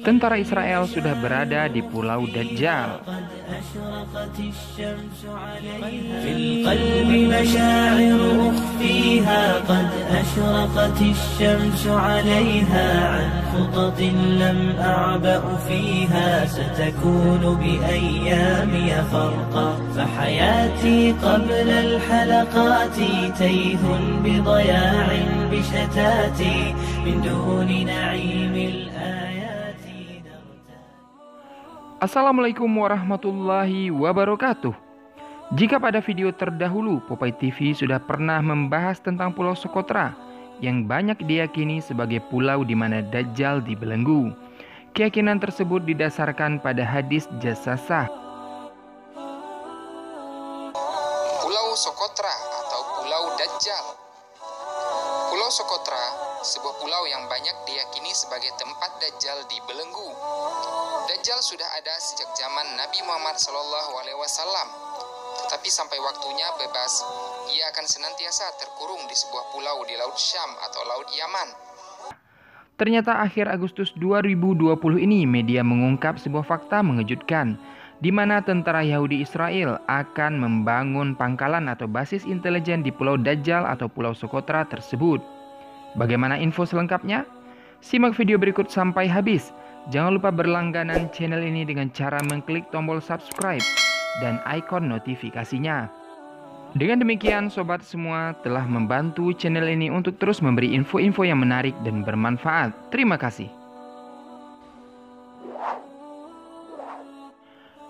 Tentara Israel sudah berada di Pulau Dajjal. Assalamualaikum warahmatullahi wabarakatuh. Jika pada video terdahulu Popeye TV sudah pernah membahas tentang Pulau Socotra yang banyak diyakini sebagai pulau di mana Dajjal dibelenggu. Keyakinan tersebut didasarkan pada hadis Jassasah. Pulau Socotra atau Pulau Dajjal. Pulau Socotra, sebuah pulau yang banyak diyakini sebagai tempat Dajjal dibelenggu. Dajjal sudah ada sejak zaman Nabi Muhammad SAW, tetapi sampai waktunya bebas, ia akan senantiasa terkurung di sebuah pulau di Laut Syam atau Laut Yaman. Ternyata akhir Agustus 2020 ini media mengungkap sebuah fakta mengejutkan, di mana tentara Yahudi Israel akan membangun pangkalan atau basis intelijen di Pulau Dajjal atau Pulau Socotra tersebut. Bagaimana info selengkapnya? Simak video berikut sampai habis. Jangan lupa berlangganan channel ini dengan cara mengklik tombol subscribe dan ikon notifikasinya. Dengan demikian, sobat semua telah membantu channel ini untuk terus memberi info-info yang menarik dan bermanfaat. Terima kasih.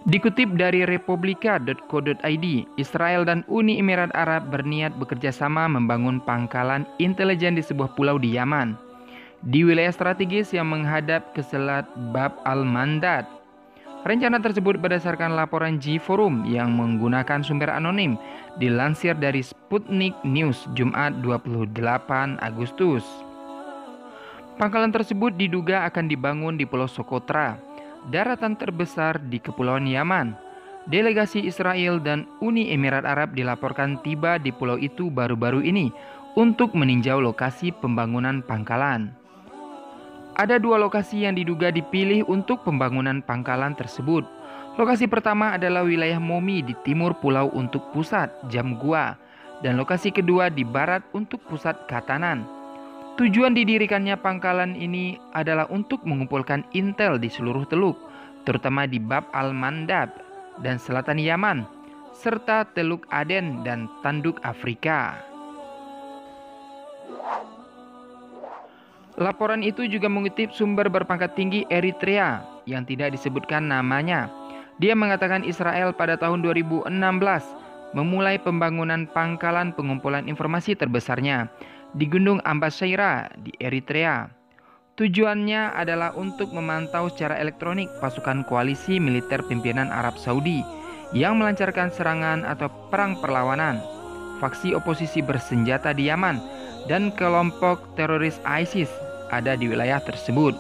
Dikutip dari republika.co.id, Israel dan Uni Emirat Arab berniat bekerja sama membangun pangkalan intelijen di sebuah pulau di Yaman, di wilayah strategis yang menghadap ke Selat Bab al-Mandad. Rencana tersebut berdasarkan laporan G-Forum yang menggunakan sumber anonim, dilansir dari Sputnik News Jumat 28 Agustus. Pangkalan tersebut diduga akan dibangun di Pulau Socotra, daratan terbesar di Kepulauan Yaman. Delegasi Israel dan Uni Emirat Arab dilaporkan tiba di pulau itu baru-baru ini untuk meninjau lokasi pembangunan pangkalan. Ada dua lokasi yang diduga dipilih untuk pembangunan pangkalan tersebut. Lokasi pertama adalah wilayah Momi di timur pulau untuk pusat Jam Gua, dan lokasi kedua di barat untuk pusat Katanan. Tujuan didirikannya pangkalan ini adalah untuk mengumpulkan intel di seluruh teluk, terutama di Bab al-Mandab dan selatan Yaman, serta Teluk Aden dan Tanduk Afrika. Laporan itu juga mengutip sumber berpangkat tinggi Eritrea yang tidak disebutkan namanya. Dia mengatakan Israel pada tahun 2016 memulai pembangunan pangkalan pengumpulan informasi terbesarnya di Gunung Ambashaira di Eritrea. Tujuannya adalah untuk memantau secara elektronik pasukan koalisi militer pimpinan Arab Saudi yang melancarkan serangan atau perang perlawanan, faksi oposisi bersenjata di Yaman, dan kelompok teroris ISIS ada di wilayah tersebut.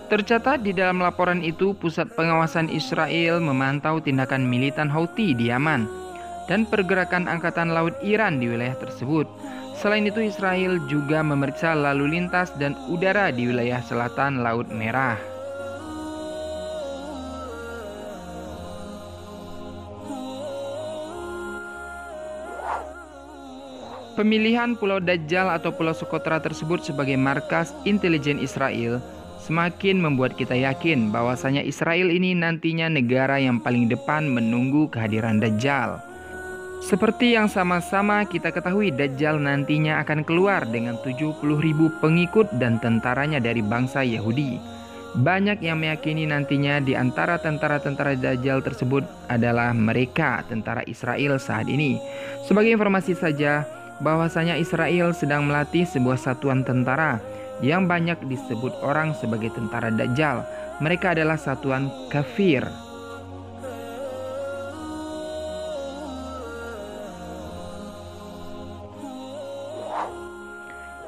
Tercatat di dalam laporan itu, pusat pengawasan Israel memantau tindakan militan Houthi di Yaman dan pergerakan angkatan laut Iran di wilayah tersebut. Selain itu, Israel juga memeriksa lalu lintas dan udara di wilayah selatan Laut Merah. Pemilihan Pulau Dajjal atau Pulau Socotra tersebut sebagai markas intelijen Israel semakin membuat kita yakin bahwasanya Israel ini nantinya negara yang paling depan menunggu kehadiran Dajjal. Seperti yang sama-sama kita ketahui, Dajjal nantinya akan keluar dengan 70.000 pengikut dan tentaranya dari bangsa Yahudi. Banyak yang meyakini nantinya di antara tentara-tentara Dajjal tersebut adalah mereka, tentara Israel saat ini. Sebagai informasi saja, bahwasanya Israel sedang melatih sebuah satuan tentara yang banyak disebut orang sebagai tentara Dajjal. Mereka adalah satuan kafir.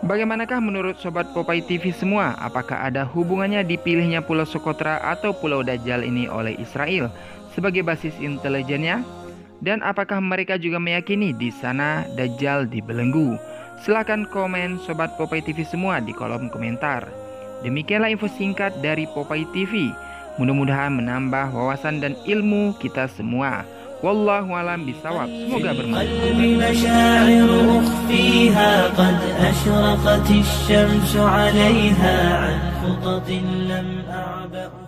Bagaimanakah menurut Sobat Popeye TV semua? Apakah ada hubungannya dipilihnya Pulau Socotra atau Pulau Dajjal ini oleh Israel sebagai basis intelijennya? Dan apakah mereka juga meyakini di sana Dajjal dibelenggu? Silahkan komen Sobat Popeye TV semua di kolom komentar. Demikianlah info singkat dari Popeye TV. Mudah-mudahan menambah wawasan dan ilmu kita semua. Wallahu a'lam bishawab. Semoga bermanfaat. مشاعر أخفيها قد أشرقت الشمس عليها عن خطط لم أعبأ